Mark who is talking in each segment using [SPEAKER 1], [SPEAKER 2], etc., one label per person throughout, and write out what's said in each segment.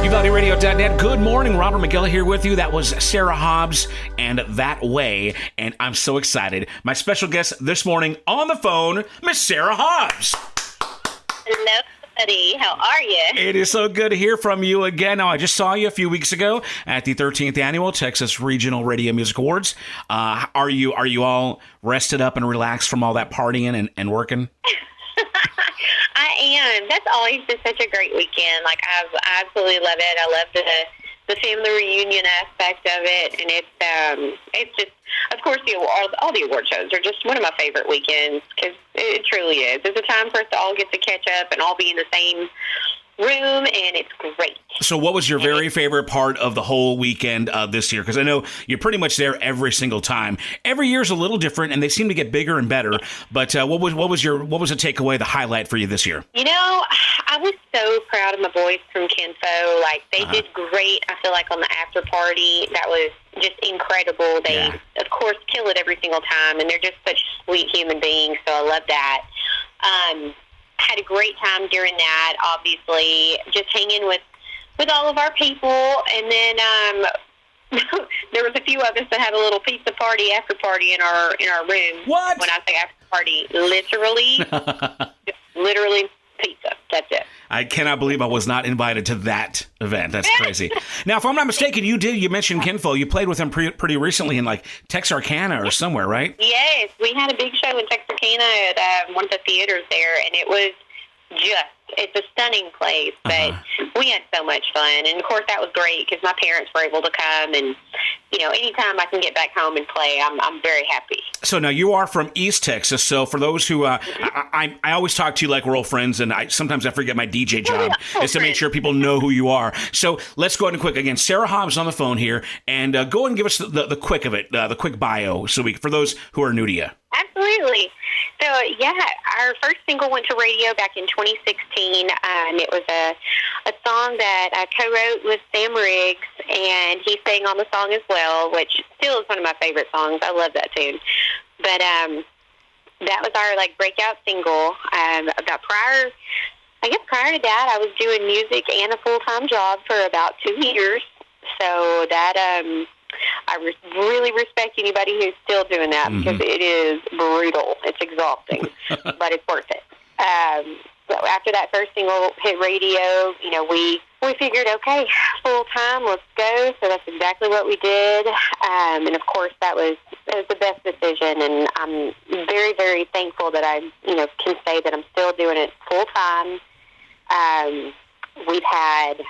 [SPEAKER 1] UValleYRadio.net. Good morning. Robert McGill here with you. That was Sarah Hobbs and That Way. And I'm so excited. My special guest this morning on the phone, Miss Sarah Hobbs.
[SPEAKER 2] Hello, buddy. How are you?
[SPEAKER 1] It is so good to hear from you again. Now, I just saw you a few weeks ago at the 13th Annual Texas Regional Radio Music Awards. Are you all rested up and relaxed from all that partying and working?
[SPEAKER 2] I am. That's always been such a great weekend. Like, I absolutely love it. I love the family reunion aspect of it, and it's just, of course, all the award shows are just one of my favorite weekends because it truly is. It's a time for us to all get to catch up and all be in the same room, and it's great.
[SPEAKER 1] So what was your very favorite part of the whole weekend this year? Because I know you're pretty much there every single time. Every year's a little different, and they seem to get bigger and better. But what was the takeaway, the highlight for you this year?
[SPEAKER 2] You know, I was so proud of my boys from Kinfo. Like, they did great. I feel like on the after party, that was just incredible. They, of course, kill it every single time, and they're just such sweet human beings. So I love that. Had a great time during that, obviously, just hanging with all of our people. And then there was a few of us that had a little pizza party, after party in our room.
[SPEAKER 1] What?
[SPEAKER 2] When I say after party, literally pizza. That's it.
[SPEAKER 1] I cannot believe I was not invited to that event. That's crazy. Now, if I'm not mistaken, you mentioned Kinfo. You played with him pretty recently in like Texarkana or somewhere, right?
[SPEAKER 2] Yes, we had a big show in Texarkana at one of the theaters there, and it was it's a stunning place, but we had so much fun. And of course that was great because my parents were able to come, and anytime I can get back home and play, I'm very happy.
[SPEAKER 1] So now you are from East Texas. So for those who I always talk to you like we're old friends, and sometimes I forget my DJ job is to make sure people know who you are. So let's go ahead and quick again. Sarah Hobbs on the phone here, and go ahead and give us the quick of it, the quick bio, for those who are new to you.
[SPEAKER 2] Absolutely. So, our first single went to radio back in 2016, and it was a song that I co-wrote with Sam Riggs, and he sang on the song as well, which still is one of my favorite songs. I love that tune. But that was our, breakout single. But prior to that, I was doing music and a full-time job for about 2 years. So that... I really respect anybody who's still doing that because it is brutal. It's exhausting, but it's worth it. So after that first single hit radio, we figured, okay, full time, let's go. So that's exactly what we did. And of course, that was the best decision. And I'm very, very thankful that I, can say that I'm still doing it full time. We've had,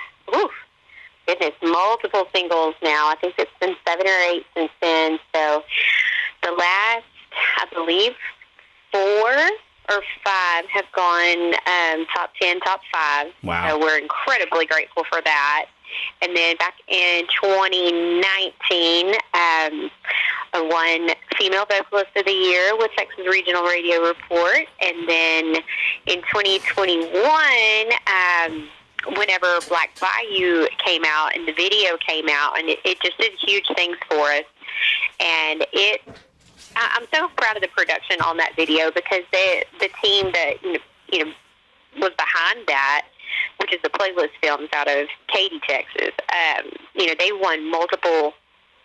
[SPEAKER 2] goodness, multiple singles now. I think it's been 7 or 8 since then. So the last, I believe, 4 or 5 have gone top 10, top 5.
[SPEAKER 1] Wow.
[SPEAKER 2] So we're incredibly grateful for that. And then back in 2019, I won Female Vocalist of the Year with Texas Regional Radio Report. And then in 2021, whenever Black Bayou came out and the video came out, and it just did huge things for us. And I'm so proud of the production on that video because the team that was behind that, which is the Playlist Films out of Katy, Texas, they won multiple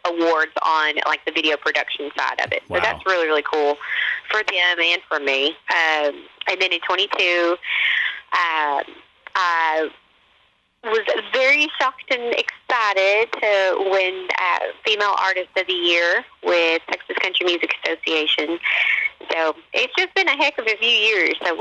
[SPEAKER 2] awards on the video production side of it.
[SPEAKER 1] Wow.
[SPEAKER 2] So that's really, really cool for them and for me. And then in 22, I was very shocked and excited to win Female Artist of the Year with Texas Country Music Association. So it's just been a heck of a few years. So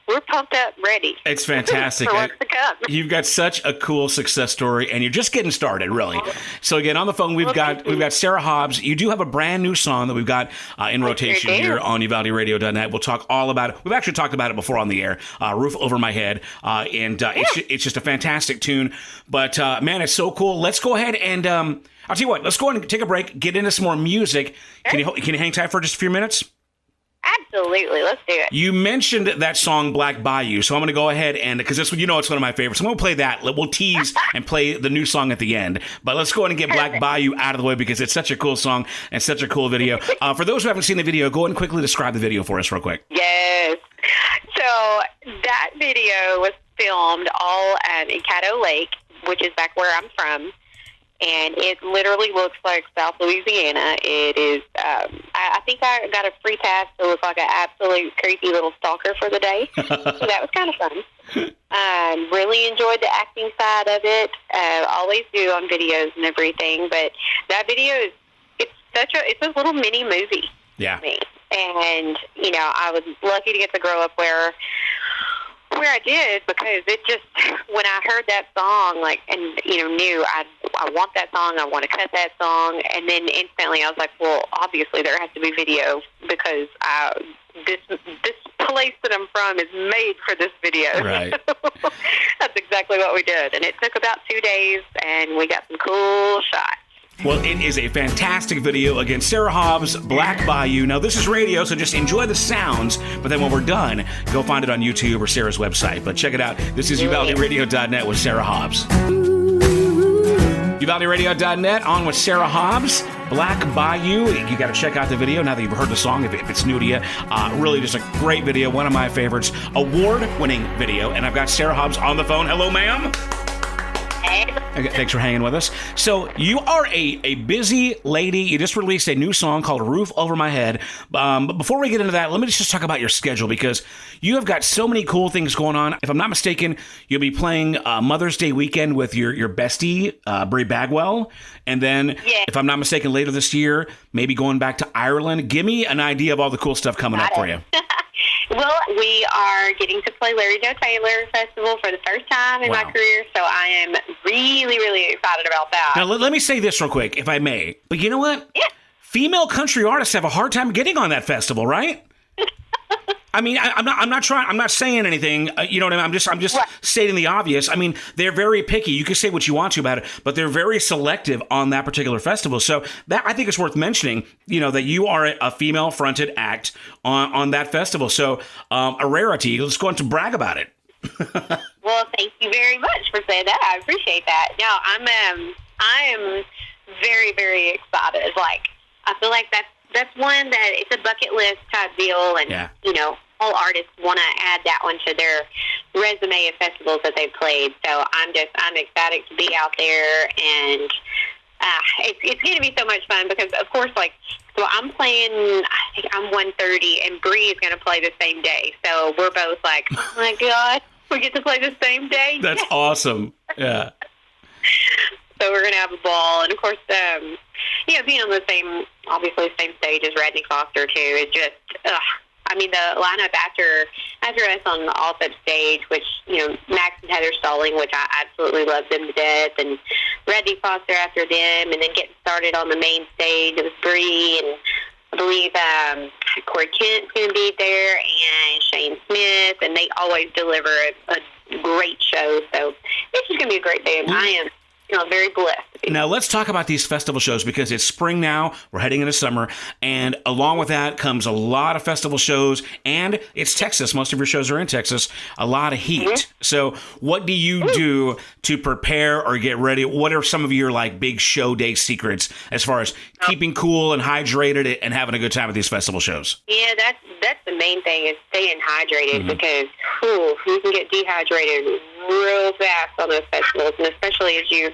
[SPEAKER 2] we're pumped up, ready.
[SPEAKER 1] It's fantastic.
[SPEAKER 2] For what's to come.
[SPEAKER 1] You've got such a cool success story, and you're just getting started, really. So again, on the phone, we've got Sarah Hobbs. You do have a brand new song that we've got in rotation here on UValleYRadio.net. We'll talk all about it. We've actually talked about it before on the air. Roof Over My Head, and it's just a fantastic tune. But man, it's so cool. Let's go ahead and I'll tell you what. Let's go ahead and take a break. Get into some more music. Can you hang tight for just a few minutes?
[SPEAKER 2] Absolutely. Let's do it.
[SPEAKER 1] You mentioned that song Black Bayou, so I'm going to go ahead and, because it's one of my favorites, I'm going to play that. We'll tease and play the new song at the end. But let's go ahead and get Black Bayou out of the way because it's such a cool song and such a cool video. For those who haven't seen the video, go ahead and quickly describe the video for us real quick.
[SPEAKER 2] Yes. So that video was filmed all in Caddo Lake. which is back where I'm from. And it literally looks like South Louisiana. It is, I think I got a free pass to look like an absolute creepy little stalker for the day. So that was kind of fun. Really enjoyed the acting side of it. Always do on videos and everything. But that video it's a little mini movie.
[SPEAKER 1] Yeah.
[SPEAKER 2] For me. And, I was lucky to get to grow up where I did, because it just, when I heard that song, knew I want that song, I want to cut that song, and then instantly I was like, well, obviously there has to be video, because this place that I'm from is made for this video.
[SPEAKER 1] Right.
[SPEAKER 2] That's exactly what we did, and it took about 2 days, and we got some cool shots.
[SPEAKER 1] Well, it is a fantastic video. Again, Sarah Hobbs, Black Bayou. Now, this is radio, so just enjoy the sounds. But then when we're done, go find it on YouTube or Sarah's website. But check it out. This is UvaldeRadio.net with Sarah Hobbs. UvaldeRadio.net on with Sarah Hobbs, Black Bayou. You got to check out the video now that you've heard the song, if it's new to you. Really just a great video, one of my favorites. Award-winning video. And I've got Sarah Hobbs on the phone. Hello, ma'am. Okay, thanks for hanging with us. So you are a busy lady. You just released a new song called Roof Over My Head. But before we get into that, let me just talk about your schedule, because you have got so many cool things going on. If I'm not mistaken, you'll be playing Mother's Day weekend with your bestie, Brie Bagwell. And then, if I'm not mistaken, later this year, maybe going back to Ireland. Give me an idea of all the cool stuff coming up for you.
[SPEAKER 2] Well, we are getting to play Larry Joe Taylor Festival for the first time in my career, so I am really, really excited about that.
[SPEAKER 1] Now, let me say this real quick, if I may. But you know what?
[SPEAKER 2] Yeah.
[SPEAKER 1] Female country artists have a hard time getting on that festival, right? I mean, I'm not saying anything. You know what I mean? I'm just stating the obvious. I mean, they're very picky. You can say what you want to about it, but they're very selective on that particular festival. So that, I think it's worth mentioning, that you are a female-fronted act on that festival. So a rarity. Let's go on to brag about it.
[SPEAKER 2] Well, thank you very much for saying that. I appreciate that. No, I am very, very excited. Like, I feel like that's one that it's a bucket list type deal, and all artists want to add that one to their resume of festivals that they've played. So I'm ecstatic to be out there, and it's going to be so much fun, because of course, so I'm playing, I think I'm 1:30, and Bree is going to play the same day. So we're both like, oh my God, we get to play the same day.
[SPEAKER 1] That's awesome. Yeah.
[SPEAKER 2] So we're going to have a ball. And of course, being on the same stage as Radney Foster too, is just, the lineup after us on the All Up stage, which, Max and Heather Stalling, which I absolutely love them to death, and Radney Foster after them, and then getting started on the main stage, it was Bree, and I believe Corey Kent's going to be there, and Shane Smith, and they always deliver a great show. So it's just going to be a great day, and I am very blessed.
[SPEAKER 1] Now, let's talk about these festival shows, because it's spring now. We're heading into summer. And along with that comes a lot of festival shows. And it's Texas. Most of your shows are in Texas. A lot of heat. Mm-hmm. So what do you do to prepare or get ready? What are some of your big show day secrets as far as keeping cool and hydrated and having a good time at these festival shows?
[SPEAKER 2] Yeah, that's the main thing, is staying hydrated, because you can get dehydrated real fast on those festivals, and especially as you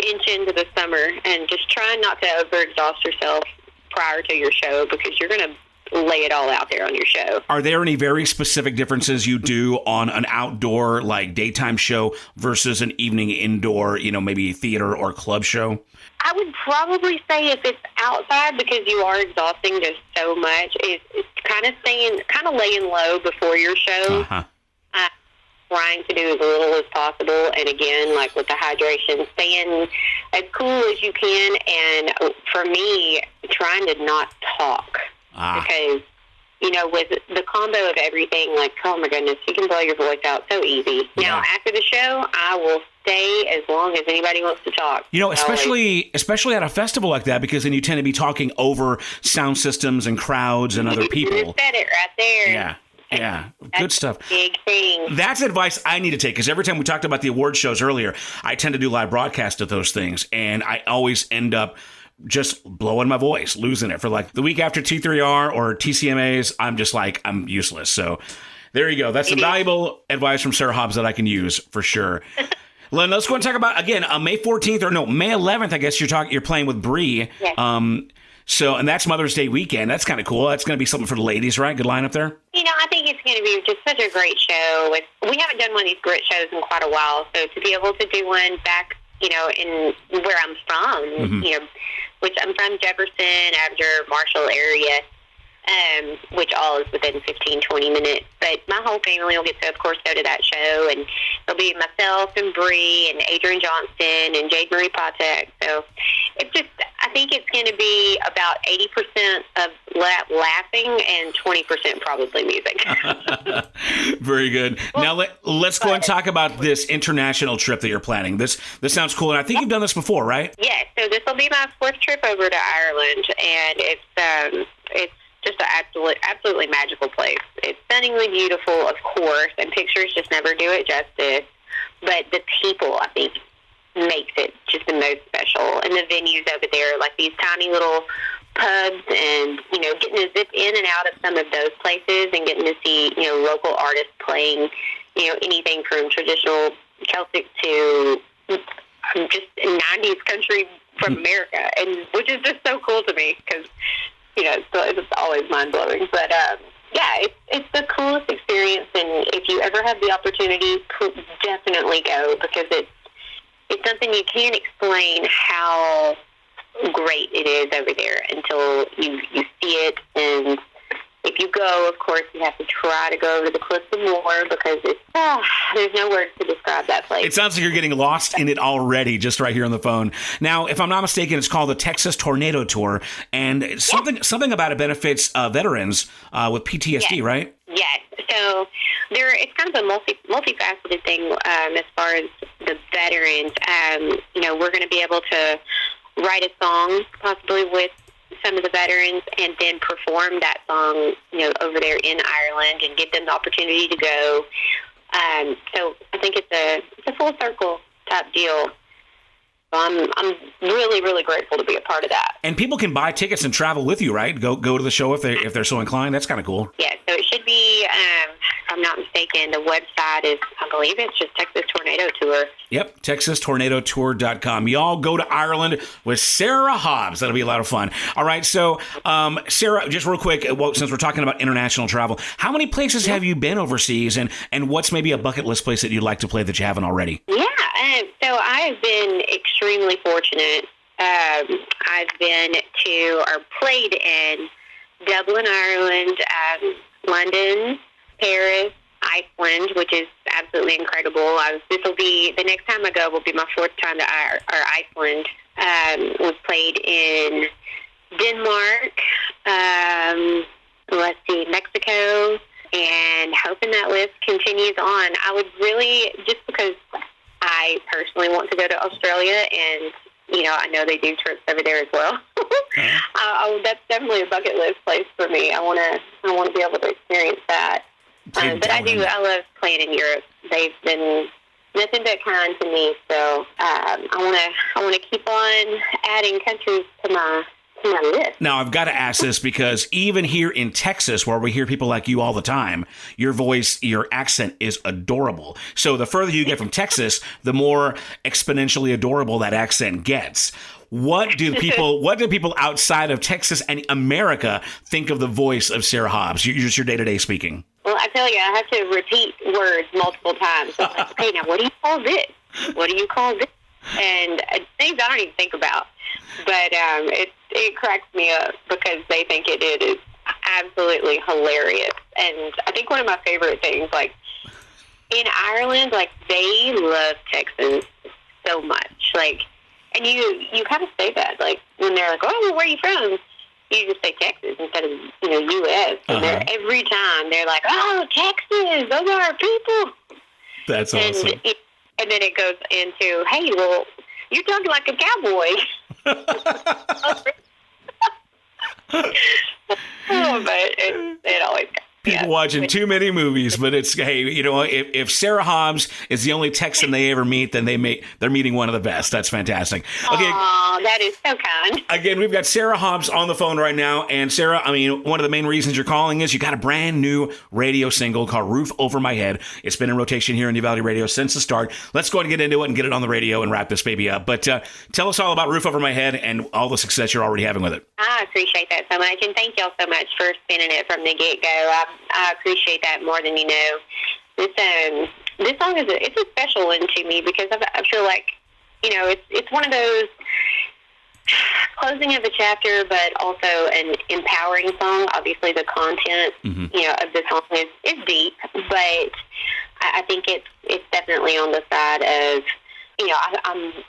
[SPEAKER 2] inch into the summer, and just trying not to overexhaust yourself prior to your show, because you're going to lay it all out there on your show. Are
[SPEAKER 1] there any very specific differences you do on an outdoor, daytime show versus an evening indoor, maybe theater or club show?
[SPEAKER 2] I would probably say if it's outside, because you are exhausting just so much, it's kind of laying low before your show. Uh-huh. Trying to do as little as possible, and again, with the hydration, staying as cool as you can, and for me, trying to not talk, because with the combo of everything, oh my goodness, you can blow your voice out so easy. Yeah. Now, after the show, I will stay as long as anybody wants to talk.
[SPEAKER 1] Especially at a festival like that, because then you tend to be talking over sound systems and crowds and other people.
[SPEAKER 2] You said it right there.
[SPEAKER 1] Yeah. Yeah, good stuff.
[SPEAKER 2] Big thing.
[SPEAKER 1] That's advice I need to take, because every time we talked about the award shows earlier, I tend to do live broadcast of those things, and I always end up just blowing my voice, losing it for the week after T3R or TCMAs. I'm just I'm useless. So there you go. That's some valuable advice from Sarah Hobbs that I can use for sure. Len, let's go and talk about, again, May 14th, or no, May 11th, I guess you're playing with Bree.
[SPEAKER 2] Yes.
[SPEAKER 1] And that's Mother's Day weekend. That's kind of cool. That's going to be something for the ladies, right? Good lineup there?
[SPEAKER 2] I think it's going to be just such a great show. We haven't done one of these grit shows in quite a while, so to be able to do one back, in where I'm from, which I'm from Jefferson, Abner, Marshall area, which all is within 15, 20 minutes. But my whole family will get to, of course, go to that show, and it'll be myself and Bree and Adrian Johnston and Jade Marie Patek. So it's just, I think it's going to be about 80% of laughing and 20% probably music.
[SPEAKER 1] Very good. Now let's go and talk about this international trip that you're planning. This sounds cool, and I think you've done this before, right?
[SPEAKER 2] Yes. So this will be my 4th trip over to Ireland, and it's just an absolutely magical place. It's stunningly beautiful, of course, and pictures just never do it justice. But the people, I think, makes it just the most special. And the venues over there, like these tiny little pubs, and, getting to zip in and out of some of those places and getting to see, local artists playing, anything from traditional Celtic to just 90s country from America, and which is just so cool to me because, it's always mind-blowing. But, it's the coolest experience, and if you ever have the opportunity, definitely go, because it's something you can't explain how great it is over there until you see it. And if you go, of course, you have to try to go over to the Cliffs of Moher, because there's no words to describe that place.
[SPEAKER 1] It sounds like you're getting lost in it already, just right here on the phone. Now, if I'm not mistaken, it's called the Texas Tornado Tour, and something about it benefits veterans with PTSD,
[SPEAKER 2] yes.
[SPEAKER 1] Right?
[SPEAKER 2] Yes. So it's kind of a multifaceted thing as far as the veterans. We're going to be able to write a song possibly with some of the veterans and then perform that song, over there in Ireland, and give them the opportunity to go. So I think it's a full circle type deal. I'm really, really grateful to be a part of that.
[SPEAKER 1] And people can buy tickets and travel with you, right? Go to the show if they're so inclined. That's kind of cool.
[SPEAKER 2] Yeah, so it should be, if I'm not mistaken, the website is, I believe it's just Texas Tornado Tour. Yep,
[SPEAKER 1] TexasTornadoTour.com. Y'all go to Ireland with Sarah Hobbs. That'll be a lot of fun. All right, so Sarah, just real quick, since we're talking about international travel, how many places have you been overseas, and what's maybe a bucket list place that you'd like to play that you haven't already?
[SPEAKER 2] Yeah, so I've been extremely fortunate. I've been to, or played in, Dublin, Ireland, London, Paris, Iceland, which is absolutely incredible. The next time I go will be my 4th time to Iceland. We've played in Denmark, Mexico, and hoping that list continues on. I would really, just because I personally want to go to Australia, and I know they do trips over there as well. That's definitely a bucket list place for me. I want to be able to experience that. But I love playing in Europe. They've been nothing but kind to me. So I want to keep on adding countries to my list.
[SPEAKER 1] Now, I've got to ask this because even here in Texas, where we hear people like you all the time, your voice, your accent is adorable. So the further you get from Texas, the more exponentially adorable that accent gets. What do people outside of Texas and America think of the voice of Sarah Hobbs? Just your day-to-day speaking.
[SPEAKER 2] Well, I tell you, I have to repeat words multiple times. So I'm like, okay, now what do you call this? What do you call this? And things I don't even think about. But it cracks me up because they think it is absolutely hilarious. And I think one of my favorite things, like, in Ireland, like, they love Texans so much. Like, and you kind of say that, like, when they're like, oh, well, where are you from? You just say Texas instead of, U.S. And every time they're like, oh, Texas, those are our people.
[SPEAKER 1] That's awesome.
[SPEAKER 2] And then it goes into, hey, well, you're talking like a cowboy. But it always
[SPEAKER 1] People watching too many movies, but it's, hey, you know, if Sarah Hobbs is the only Texan they ever meet, then they're meeting one of the best. That's fantastic. Okay.
[SPEAKER 2] Oh, that is so kind.
[SPEAKER 1] Again, we've got Sarah Hobbs on the phone right now. And Sarah, I mean, one of the main reasons you're calling is you got a brand new radio single called Roof Over My Head. It's been in rotation here in Uvalde Radio since the start. Let's go ahead and get into it and get it on the radio and wrap this baby up. But tell us all about Roof Over My Head and all the success you're already having with it.
[SPEAKER 2] I appreciate that so much, and thank y'all so much for spinning it from the get-go. I appreciate that more than you know. This song is a special one to me because I feel like, you know, it's one of those closing of a chapter, but also an empowering song. Obviously, the content, you know, of the song is deep, but I think it's definitely on the side of, you know,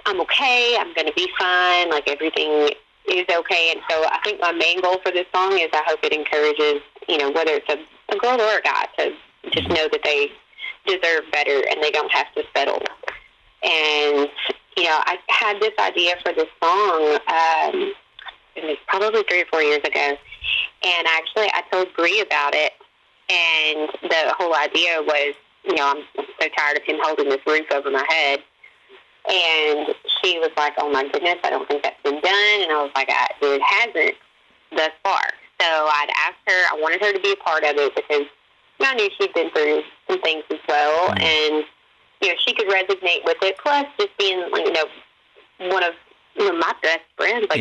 [SPEAKER 2] I'm okay. I'm going to be fine. Like, everything is okay. And so I think my main goal for this song is I hope it encourages, you know, whether it's a girl or a guy, to just know that they deserve better and they don't have to settle. And, you know, I had this idea for this song probably 3 or 4 years ago. And actually, I told Bree about it. And the whole idea was, you know, I'm so tired of him holding this roof over my head. And she was like, oh, my goodness, I don't think that's been done. And I was like, it hasn't thus far. So I'd asked her, I wanted her to be a part of it because I knew she'd been through some things as well. And, you know, she could resonate with it. Plus, just being, you know, one of my best friends, like,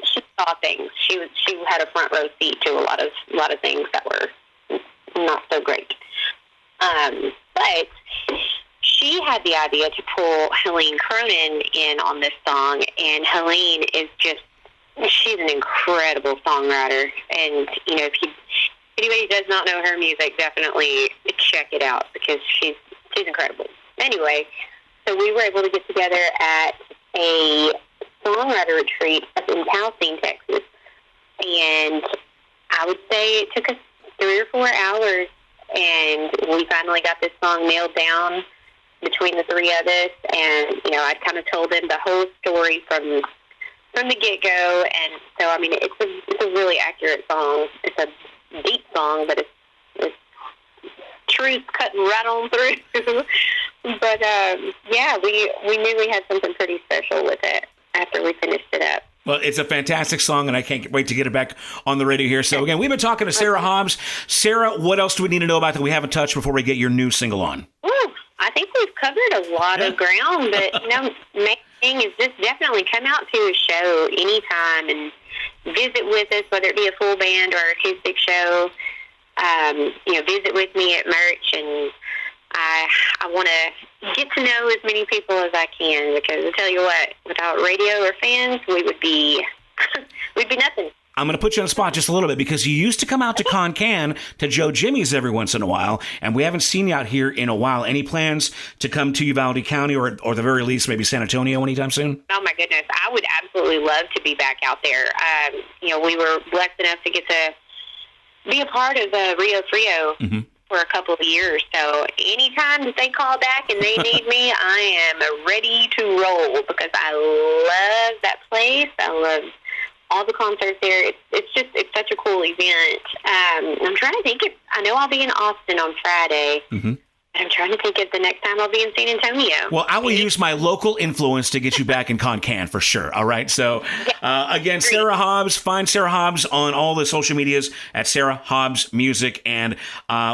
[SPEAKER 2] she saw things. She had a front row seat to a lot of things that were not so great. But she had the idea to pull Helene Cronin in on this song, and Helene is she's an incredible songwriter. And, you know, if anybody does not know her music, definitely check it out because she's incredible. Anyway, so we were able to get together at a songwriter retreat up in Palestine, Texas. And I would say it took us 3 or 4 hours, and we finally got this song nailed down between the 3 of us. And, you know, I kind of told them the whole story from the get-go. And so, I mean, it's a really accurate song. It's a deep song, but it's truth cutting right on through. But, yeah, we knew we had something pretty special with it after we finished it up.
[SPEAKER 1] Well, it's a fantastic song, and I can't wait to get it back on the radio here. So, again, we've been talking to Sarah Hobbs. Sarah, what else do we need to know about that we haven't touched before we get your new single on?
[SPEAKER 2] Ooh, I think we've covered a lot of ground, but, you know, main thing is just definitely come out to a show anytime and visit with us, whether it be a full band or acoustic show. You know, visit with me at merch, and I want to get to know as many people as I can, because I tell you what, without radio or fans, we would be we'd be nothing.
[SPEAKER 1] I'm going to put you on the spot just a little bit because you used to come out to Con-Can to Joe Jimmy's every once in a while, and we haven't seen you out here in a while. Any plans to come to Uvalde County or the very least maybe San Antonio anytime soon?
[SPEAKER 2] Oh, my goodness. I would absolutely love to be back out there. You know, we were blessed enough to get to be a part of Rio Frio for a couple of years. So anytime that they call back and they need me, I am ready to roll because I love that place. I love all the concerts there. It's such a cool event. I'm trying to think I know I'll be in Austin on Friday. I'm trying to think of the next time I'll be in San Antonio.
[SPEAKER 1] Well, I will use my local influence to get you back in Con-Can for sure. All right. So, again, Sarah Hobbs. Find Sarah Hobbs on all the social medias at Sarah Hobbs Music. And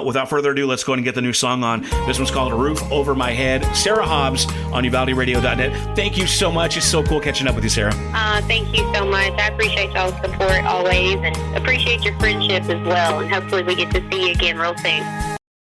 [SPEAKER 1] without further ado, let's go ahead and get the new song on. This one's called A Roof Over My Head. Sarah Hobbs on UvaldeRadio.net. Thank you so much. It's so cool catching up with you, Sarah.
[SPEAKER 2] Thank you so much. I appreciate y'all's support always and appreciate your friendship as well. And hopefully we get to see you again real soon.